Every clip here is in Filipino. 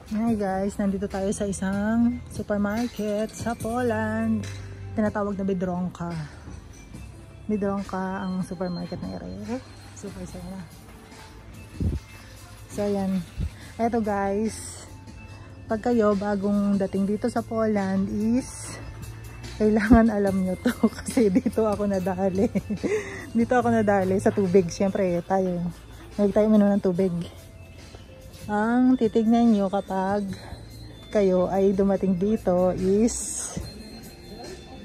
Hi guys, nandito tayo sa isang supermarket sa Poland. Tinatawag na Biedronka. Biedronka ang supermarket na area. Super saya. So ayan. Eto guys, pag kayo bagong dating dito sa Poland is kailangan alam nyo to kasi dito ako nadali. Dito ako nadali sa tubig. Siyempre tayo minom ng tubig. Ang titignan nyo kapag kayo ay dumating dito is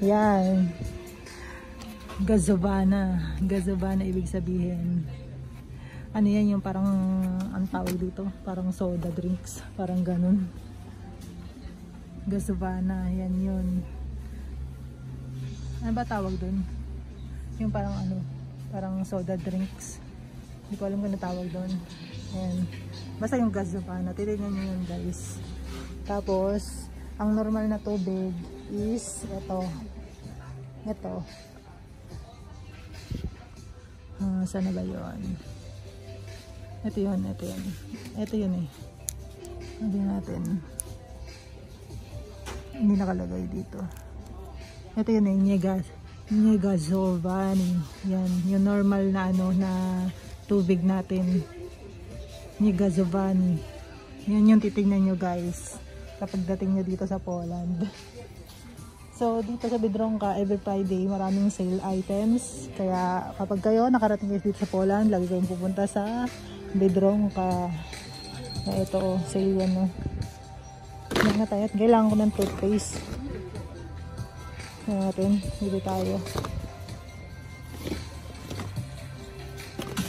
yan, gazovana. Gazovana ibig sabihin ano yan, yung parang ang tawag dito, parang soda drinks, parang ganun. Gazovana, yan yun. Ano ba tawag dun? Yung parang ano, parang soda drinks, hindi ko alam kung ano tawag dun. Ayan. Basta yung gazovana, titignan nyo yun guys. Tapos ang normal na tubig is ito. Sana ba yun? Ito yun eh. Hindi natin, hindi nakalagay dito. Ito yun eh, Niegazovani. Yan, yung normal na ano na tubig natin. Niegazovani. Yan yung titignan nyo guys kapag dating nyo dito sa Poland. So dito sa Biedronka every Friday maraming sale items, kaya kapag kayo nakarating kayo dito sa Poland, lagi kayong pupunta sa Biedronka. Ito sale yan no. Yan na tayo. Kailangan ko ng toothpaste. Yan natin, bili tayo.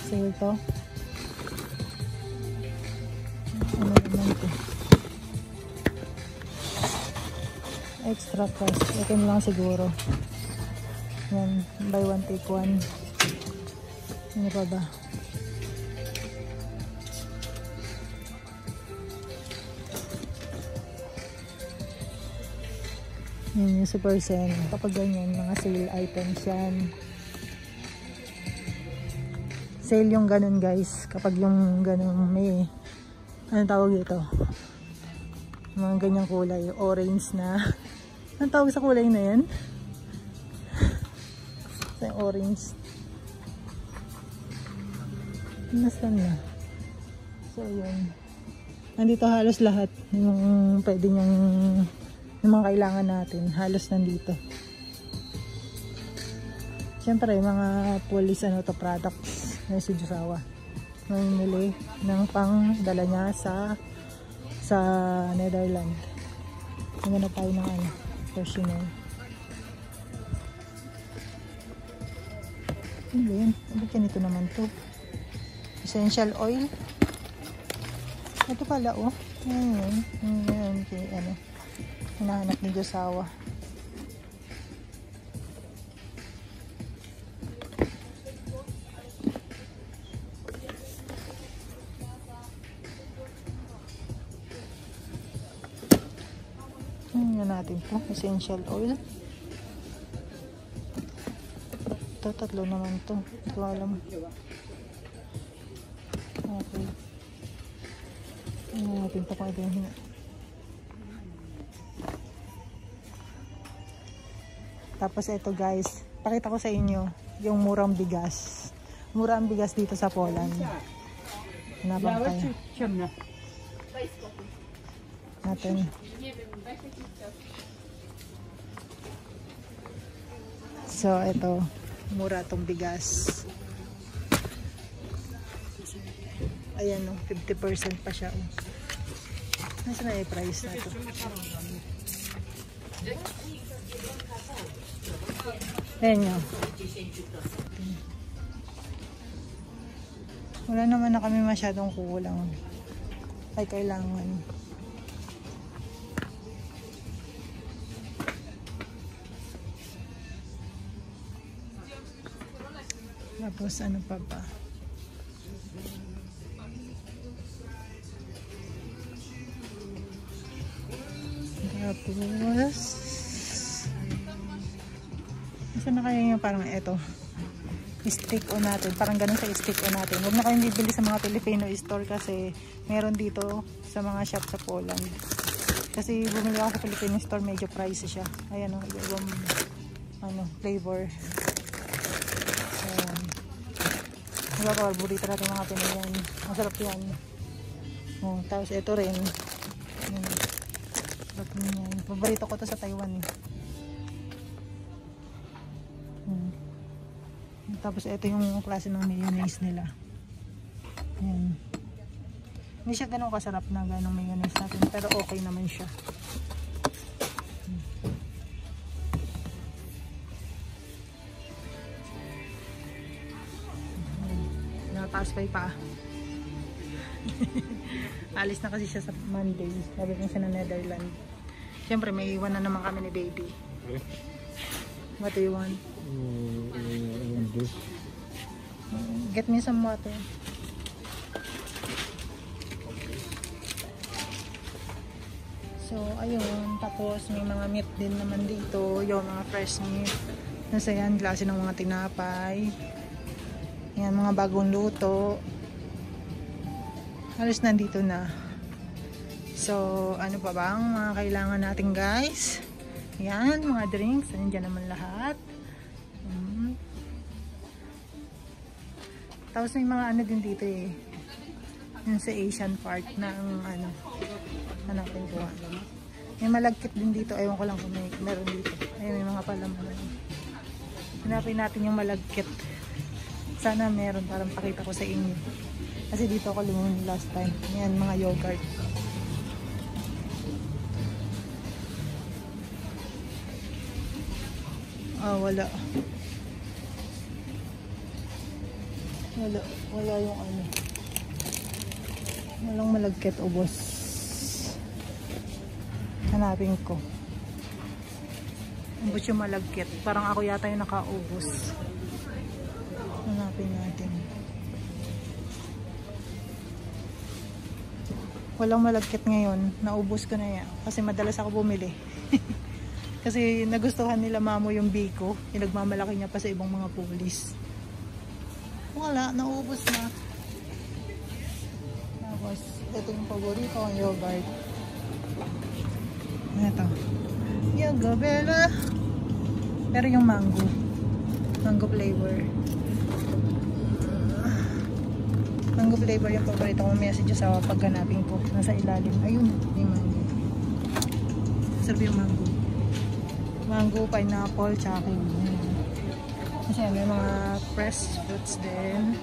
Sale to. Ano naman ito? Extra cost. Ito lang siguro. Yan. Buy one take one. Ano pa ba? Yan yung super sale. Kapag ganyan, mga sale items yan. Sale yung ganun guys. Kapag yung ganun may anong tawag dito? Mga ganyang kulay. Orange na. Anong tawag sa kulay na yan? Sa orange. Nasaan na? So yun. Nandito halos lahat. Yung pwede niyang yung mga kailangan natin. Halos nandito. Siyempre mga police products. Yung si Josawa. Mamimili ng pang dala niya sa Netherlands. Maganda tayo ng ano, personal. Ano ba yan? Bakit ganito naman to? Essential oil. Ito pala oh. Ayan. Ayan. Okay, ano. Hinahanap ni Josawa. Natin po, essential oil. Ito, tatlo naman to. Ito alam. Okay. Ano natin pa kung ito yung tapos ito guys, pakita ko sa inyo yung murang bigas. Mura ang bigas dito sa Poland. Hanapang tayo natin. So ito, mura tong bigas. Ayan o, 50% pa siya o. Nasaan na yung price na ito? Ayan nyo. Wala naman na kami masyadong kulang. Ay kailangan. Tapos ano pa ba? Tapos saan na kaya yung parang eto? stick-on natin. Parang ganun sa stick-on natin. Huwag na kayong bibili sa mga Filipino store kasi meron dito sa mga shop sa Poland. Kasi bumili ako sa Filipino store, medyo pricey siya. Ayan o, ibang flavor. Ayan. Diba, paborito natin mga Pinoy yan. Masarap yan. Oh, tapos ito rin. Ayan. Paborito ko to sa Taiwan. Tapos ito yung klase ng mayonnaise nila. Ayan. Hindi siya ganun kasarap na ganong mayonnaise natin, pero okay naman siya. Nataas pa yung paa. Alis na kasi siya sa Monday. Sabi ko siya na Netherlands. Siyempre may iwan na naman kami ni baby. What do you want? Get me some water. So ayun, tapos may mga meat din naman dito, yung mga fresh meat. Nasa yan, klase ng mga tinapay. Yan, mga bagong luto. Halos nandito na. So, ano pa ba ang mga kailangan natin, guys? Yan, mga drinks. Nandiyan naman lahat. Tapos may mga ano din dito eh. Yung sa Asian part na ang ano. Hanapin ko. May malagkit din dito. Ewan ko lang kung meron dito. Ayun, may mga palaman. Hanapin natin yung malagkit. Sana meron para pakita ko sa inyo. Kasi dito ako lumuni last time. Yan, mga yogurt. Wala. Wala yung ano. Walang malagkit, ubos. Hanapin ko. Ubos yung malagkit. Parang ako yata yung nakaubos. Hanapin natin. Walang malagkit ngayon. Naubos ko na yan. Kasi madalas ako bumili. Kasi nagustuhan nila mamo yung biko. Pinagmamalaki niya pa sa ibang mga pulis. Wala, naubos na. Tapos, ito yung paborito ang yogurt. Ito. Yoga Bella. Pero yung mango. Mango flavor. Mango flavor yung paborito ko. Message sa pagganapin ko. Nasa ilalim. Ayun, yung mango. Sarap yung mango. Mango, pineapple, tsaka kiwi. Kasi may mga fresh fruits din.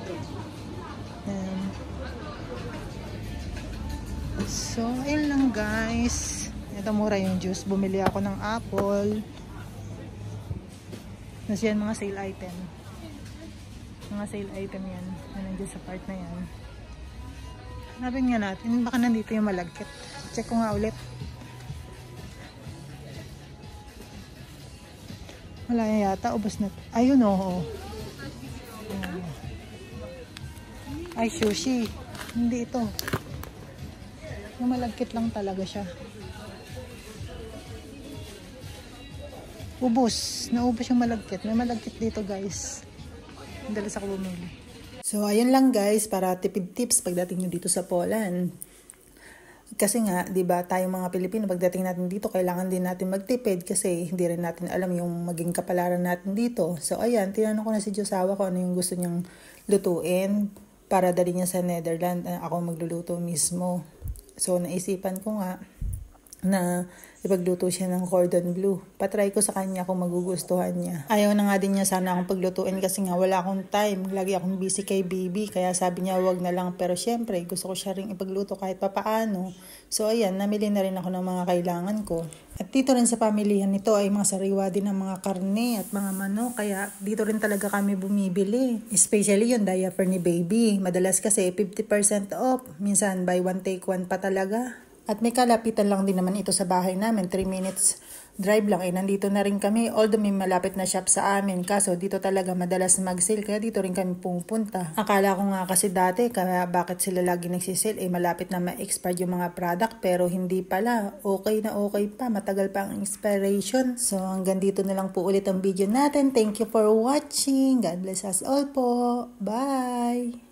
So, ayun lang guys. Ito mura yung juice. Bumili ako ng apple. Kasi yan mga sale item. Mga sale item yan. Nandiyan sa part na yan. Hanapin nga natin. Baka nandito yung malagkit. Check ko nga ulit. Wala yata, ubos na. Ayun oh. Ay, sushi. Hindi ito. Yung malagkit lang talaga siya. Ubos. Naubos yung malagkit. May malagkit dito guys. Dalas ako bumili. So, ayun lang guys para tipid tips pagdating nyo dito sa Poland. Kasi nga, 'di ba, tayong mga Pilipino pagdating natin dito, kailangan din natin magtipid kasi hindi rin natin alam yung maging kapalaran natin dito. So ayan, tinanong ko na si Josawa kung ano yung gusto niyang lutuin para dali niya sa Netherlands. Ako magluluto mismo. So naisipan ko nga na ipagluto siya ng cordon bleu. Patry ko sa kanya kung magugustuhan niya. Ayaw na nga din niya sana akong paglutuin kasi nga wala akong time. Lagi akong busy kay baby. Kaya sabi niya wag na lang. Pero syempre gusto ko siya rin ipagluto kahit papaano. So ayan, namili na rin ako ng mga kailangan ko. At dito rin sa pamilyahan nito ay mga sariwa din ng mga karne at mga manok. Kaya dito rin talaga kami bumibili. Especially yung diaper ni baby. Madalas kasi 50% off. Minsan buy one take one pa talaga. At may kalapitan lang din naman ito sa bahay namin. 3 minutes drive lang, nandito na rin kami. Although may malapit na shop sa amin, kaso dito talaga madalas mag-sale, kaya dito rin kami pumupunta. Akala ko nga kasi dati, kaya bakit sila lagi nagsisale, malapit na ma-expire yung mga product, pero hindi pala. Okay na okay pa, matagal pa ang expiration. So hanggang dito na lang po ulit ang video natin. Thank you for watching. God bless us all po. Bye!